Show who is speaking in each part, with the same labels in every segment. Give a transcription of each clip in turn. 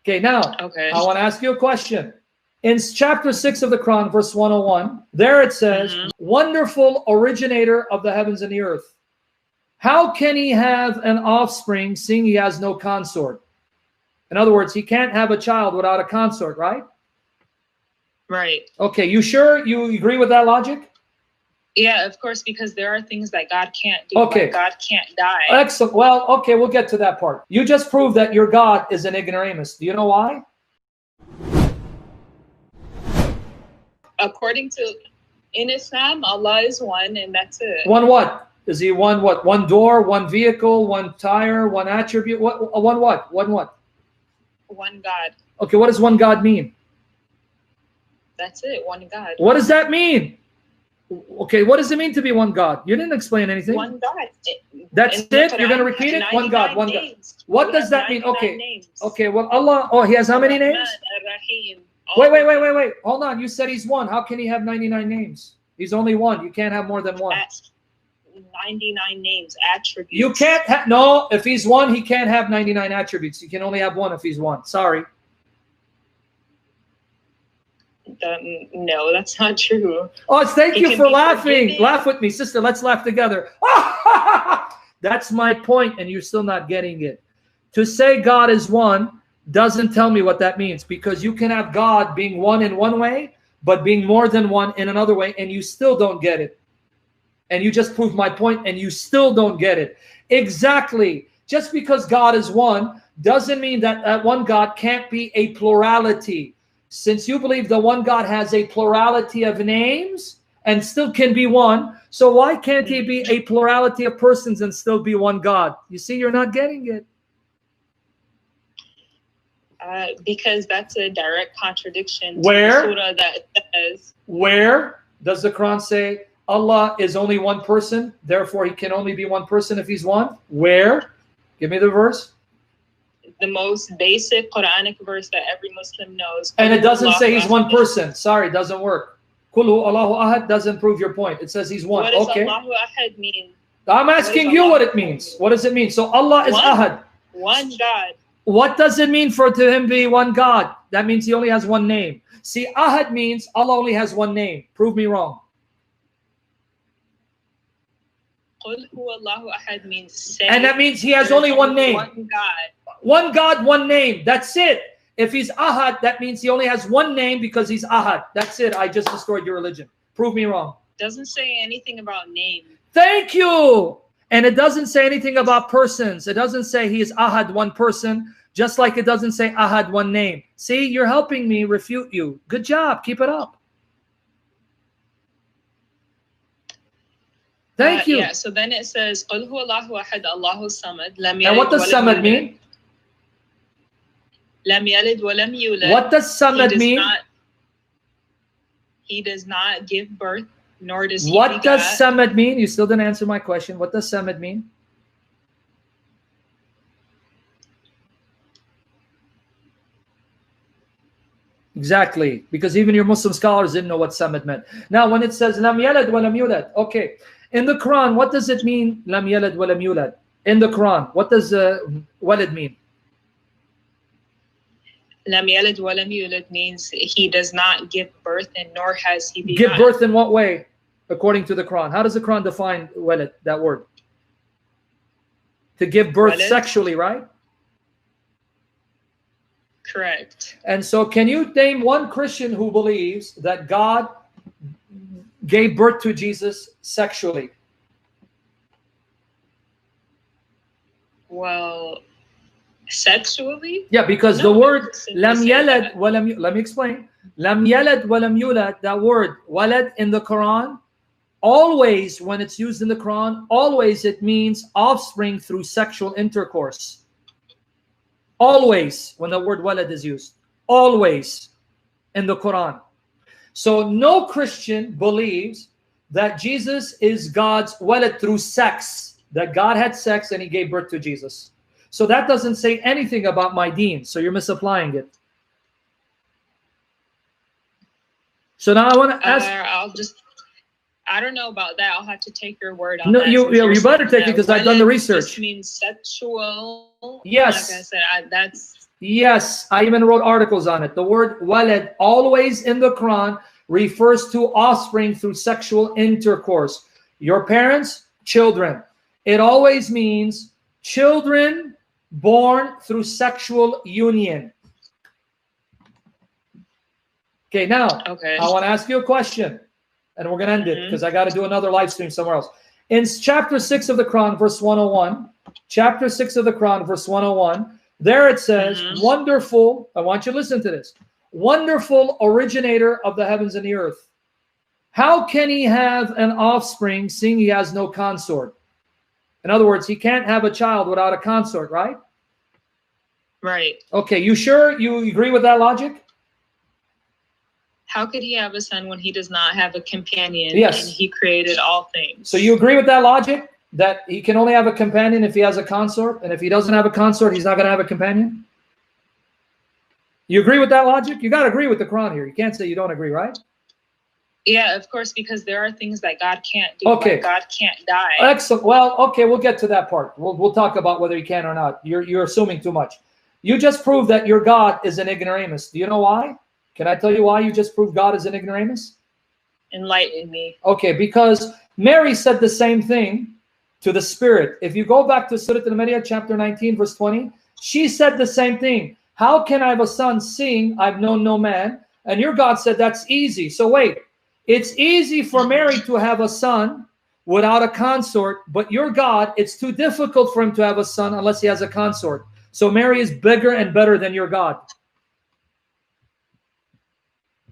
Speaker 1: Okay, now I want to ask you a question. In chapter 6 of the Quran, verse 101, there it says, wonderful originator of the heavens and the earth. How can he have an offspring seeing he has no consort? In other words, he can't have a child without a consort, right?
Speaker 2: Right.
Speaker 1: Okay, you sure you agree with that logic?
Speaker 2: Yeah, of course, because there are things that God can't do.
Speaker 1: Okay.
Speaker 2: Like God can't die.
Speaker 1: Excellent. Well, okay, we'll get to that part. You just proved that your God is an ignoramus. Do you know why?
Speaker 2: According to, in Islam, Allah is one, and that's it.
Speaker 1: One what? Is he one what? One door, one vehicle, one tire, one attribute? What? One what? One what?
Speaker 2: One God.
Speaker 1: Okay, what does one God mean?
Speaker 2: That's it, one God.
Speaker 1: What does that mean? Okay, what does it mean to be one God? You didn't explain anything.
Speaker 2: One God.
Speaker 1: That's it? You're going to repeat it? One God, one God. What does that mean? Okay. Okay, well, Allah, oh, he has how many names? Wait. Hold on. You said he's one. How can he have 99 names? He's only one. You can't have more than one.
Speaker 2: 99 names, attributes.
Speaker 1: You can't have, no, if he's one, he can't have 99 attributes. You can only have one if he's one. Sorry.
Speaker 2: No, that's not true.
Speaker 1: Oh, thank you for laughing. Laugh with me, sister. Let's laugh together. That's my point, and you're still not getting it. To say God is one doesn't tell me what that means, because you can have God being one in one way, but being more than one in another way, and you still don't get it. And you just proved my point, and you still don't get it. Exactly. Just because God is one doesn't mean that that one God can't be a plurality. Since you believe the one God has a plurality of names and still can be one, so why can't he be a plurality of persons and still be one God? You see, you're not getting it.
Speaker 2: Because that's a direct contradiction
Speaker 1: Where?
Speaker 2: to the surah that says.
Speaker 1: Where does the Quran say Allah is only one person, therefore he can only be one person if he's one? Where? Give me the verse.
Speaker 2: The most basic Quranic verse that every Muslim knows.
Speaker 1: And it doesn't say he's one person. Sorry, it doesn't work. Kulhu Allahu Ahad doesn't prove your point. It says he's one.
Speaker 2: What does
Speaker 1: okay.
Speaker 2: Allahu Ahad mean?
Speaker 1: I'm asking you what it means. What does it mean? So Allah is Ahad.
Speaker 2: One God.
Speaker 1: What does it mean for to him be one God? That means he only has one name. See, Ahad means Allah only has one name. Prove me wrong.
Speaker 2: Means
Speaker 1: and that means he has only one name.
Speaker 2: One God.
Speaker 1: One God, one name. That's it. If he's Ahad, that means he only has one name because he's Ahad. That's it. I just destroyed your religion. Prove me wrong.
Speaker 2: Doesn't say anything about name.
Speaker 1: Thank you. And it doesn't say anything about persons. It doesn't say he is Ahad, one person, just like it doesn't say Ahad, one name. See, you're helping me refute you. Good job. Keep it up. Thank you.
Speaker 2: Yeah, so then it says, قُلْ هُوَ اللَّهُ أَحَدٌ اللَّهُ الصَّمَدُ لَمْ يَلِدْ
Speaker 1: And what does Samad mean?
Speaker 2: لَمْ يَلِدْ وَلَمْ يُولَدْ.
Speaker 1: What does Samad mean?
Speaker 2: He does not give birth, nor does he
Speaker 1: What does
Speaker 2: begat.
Speaker 1: Samad mean? You still didn't answer my question. What does Samad mean? Exactly, because even your Muslim scholars didn't know what Samad meant. Now, when it says Lam yalad wa lam yulad, okay, in the Quran, what does it mean? Lam yalad wa lam yulad. In the Quran, what does walad mean?
Speaker 2: Lam yalid wa lam yulad means he does not give birth, and nor has he begot.
Speaker 1: Give birth in what way, according to the Quran? How does the Quran define walad, that word? To give birth
Speaker 2: walad?
Speaker 1: Sexually, right?
Speaker 2: Correct.
Speaker 1: And so can you name one Christian who believes that God gave birth to Jesus sexually?
Speaker 2: Well, sexually?
Speaker 1: Yeah, because the word lam yalad wa lam yulad, let me explain. Lam yalad wa lam yulad, that word walad in the Quran, always when it's used in the Quran, always it means offspring through sexual intercourse. Always when the word walad is used. Always in the Quran. So no Christian believes that Jesus is God's walad through sex. That God had sex and he gave birth to Jesus. So that doesn't say anything about my deen. So you're misapplying it. So now I want to ask.
Speaker 2: I don't know about that. I'll have to take your word on
Speaker 1: no,
Speaker 2: that.
Speaker 1: you better take it because I've done the research.
Speaker 2: Just means sexual.
Speaker 1: Yes.
Speaker 2: Like I said, that's
Speaker 1: Yes, I even wrote articles on it. The word walad always in the Quran refers to offspring through sexual intercourse. Your parents, children. It always means children born through sexual union. Okay, now I want to ask you a question, and we're going to end it because I got to do another live stream somewhere else. In chapter 6 of the Quran, verse 101, chapter 6 of the Quran, verse 101, there it says, wonderful, I want you to listen to this, wonderful originator of the heavens and the earth. How can he have an offspring seeing he has no consort? In other words, he can't have a child without a consort, right?
Speaker 2: Right.
Speaker 1: Okay, you sure you agree with that logic?
Speaker 2: How could he have a son when he does not have a companion?
Speaker 1: Yes.
Speaker 2: And he created all things.
Speaker 1: So you agree with that logic? That he can only have a companion if he has a consort? And if he doesn't have a consort, he's not going to have a companion? You agree with that logic? You got to agree with the Quran here. You can't say you don't agree, right?
Speaker 2: Yeah, of course, because there are things that God can't do.
Speaker 1: Okay.
Speaker 2: Like God can't die.
Speaker 1: Excellent. Well, okay, we'll get to that part. We'll talk about whether he can or not. You're assuming too much. You just proved that your God is an ignoramus. Do you know why? Can I tell you why you just proved God is an ignoramus?
Speaker 2: Enlighten me.
Speaker 1: Okay, because Mary said the same thing to the Spirit. If you go back to Surah Al-Maryam, chapter 19, verse 20, she said the same thing. How can I have a son seeing I've known no man? And your God said that's easy. So wait, it's easy for Mary to have a son without a consort, but your God, it's too difficult for him to have a son unless he has a consort. So Mary is bigger and better than your God.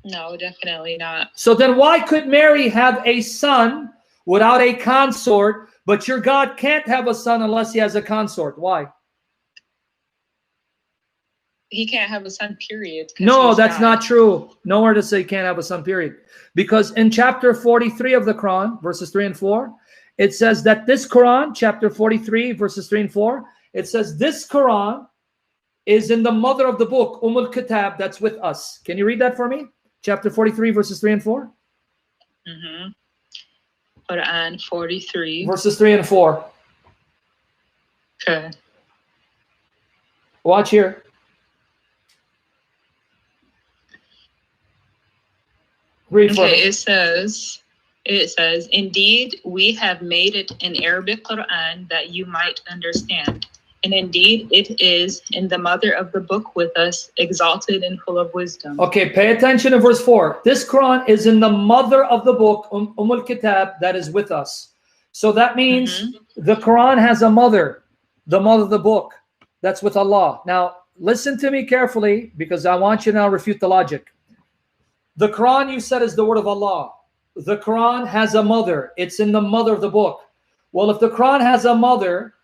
Speaker 2: No, definitely not.
Speaker 1: So then why could Mary have a son without a consort, but your God can't have a son unless he has a consort? Why?
Speaker 2: He can't have a son, period.
Speaker 1: No, that's not true. Nowhere to say he can't have a son, period. Because in chapter 43 of the Quran, verses 3 and 4, it says that this Quran, chapter 43, verses 3 and 4, it says this Quran is in the mother of the book, Al-Kitab, that's with us. Can you read that for me? Chapter 43, verses 3 and 4.
Speaker 2: Quran 43.
Speaker 1: Verses 3 and 4.
Speaker 2: Okay.
Speaker 1: Watch here. Read for me.
Speaker 2: It says, indeed, we have made it an Arabic Quran that you might understand. And indeed, it is in the mother of the book with us, exalted and full of wisdom. Okay, pay attention to verse 4. This Quran is in the mother of the book, Kitab, that is with us. So that means the Quran has a mother, the mother of the book, that's with Allah. Now, listen to me carefully, because I want you to now refute the logic. The Quran, you said, is the word of Allah. The Quran has a mother. It's in the mother of the book. Well, if the Quran has a mother,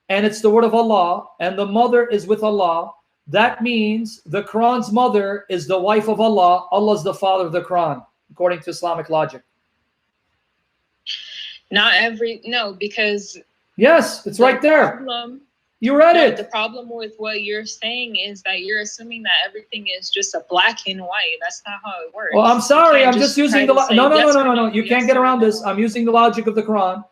Speaker 2: and it's the word of Allah, and the mother is with Allah, that means the Quran's mother is the wife of Allah. Allah is the father of the Quran, according to Islamic logic. No, because...
Speaker 1: Yes, it's right there. You read it.
Speaker 2: The problem with what you're saying is that you're assuming that everything is just a black and white. That's not how it works.
Speaker 1: Well, I'm sorry. I'm just using the... No. You can't get around this. I'm using the logic of the Quran.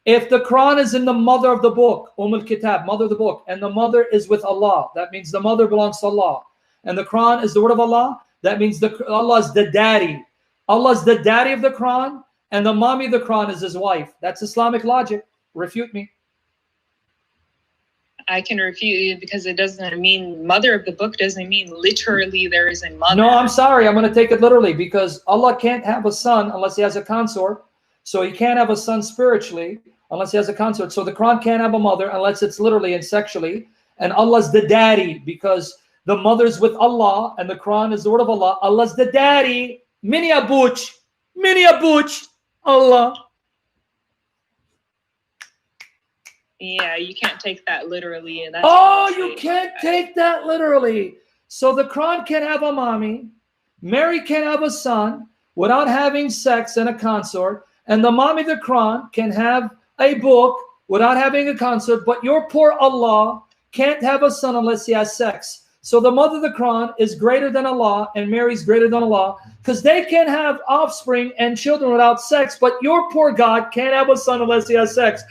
Speaker 1: If the Quran is in the mother of the book, Kitab, mother of the book, and the mother is with Allah, that means the mother belongs to Allah. And the Quran is the word of Allah, that means Allah is the daddy. Allah is the daddy of the Quran, and the mommy of the Quran is his wife. That's Islamic logic. Refute me.
Speaker 2: I can refute you because it doesn't mean mother of the book doesn't mean literally there is a mother.
Speaker 1: No, I'm sorry. I'm going to take it literally because Allah can't have a son unless he has a consort. So he can't have a son spiritually unless he has a consort. So the Quran can't have a mother unless it's literally and sexually. And Allah's the daddy because the mother's with Allah and the Quran is the word of Allah. Allah's the daddy. Mini abuch, Allah.
Speaker 2: Yeah, you can't take that literally. And that's
Speaker 1: you can't take that literally. So the Quran can have a mommy. Mary can have a son without having sex and a consort. And the mommy of the Quran can have a book without having a consort. But your poor Allah can't have a son unless he has sex. So the mother of the Quran is greater than Allah and Mary's greater than Allah because they can have offspring and children without sex. But your poor God can't have a son unless he has sex.